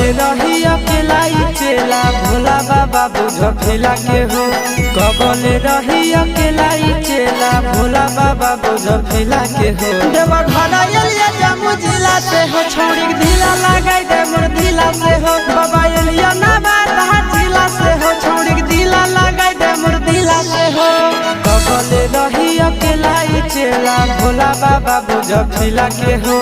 कबले रही अकेला चेला भोला बाबा बुझ फिला के हो। कबले रही अकेला चेला भोला बाबा बुझ फिला के हो। देवा घरा एलिया जामु जिला से हो छोड़ी ढीला लगाई दे मोर ढीला से हो। बाबा एलिया ना बात जिला से हो छोड़ी ढीला लगाई दे मोर ढीला से हो। कबले रही अकेला चेला भोला बाबा बुझ फिला के हो।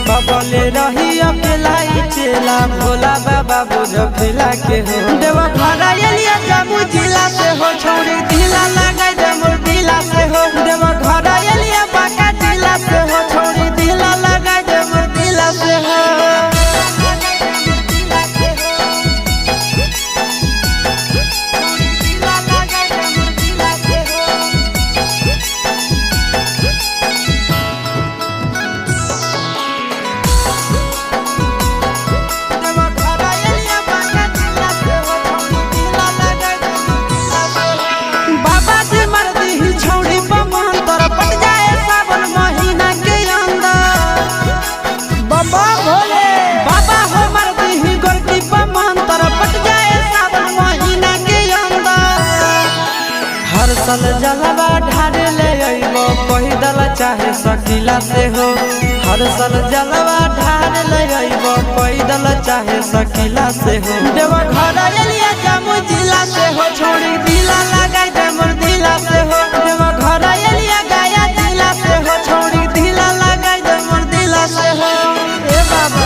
कबले रही अकेला चेला भोला बाबा बुझ फिला के हो। देवा घरा एलिया जामु जिला से हो छोड़ी ढीला लगाई दे मोर ढीला से हो। देवा घरा एलिया बाका जिला से हो छोड़ी ढीला लगाई दे मोर ढीला से हो। हर साल जलवा ढारे ले अइबो पैदल चाहे सकीला से हो। हर साल जलवा ढारे ले अइबो पैदल चाहे सकीला से हो। देवा घरा एलिया जामु जिला से हो छोड़ी ढीला लगाई दे मोर ढीला से हो। देवा घरा एलिया गाया जिला से हो छोड़ी ढीला लगाई दे मोर ढीला से हो। ए बाबा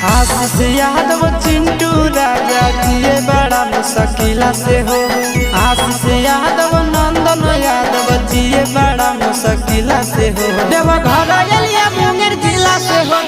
आशीष यादव चिंटू राजा जिए बड़ा मुश्किला से हो। आशीष यादव नंदन यादव जिए बड़ा मुश्किला से हो। देवा घरा एलिया मुंगेर जिला से हो।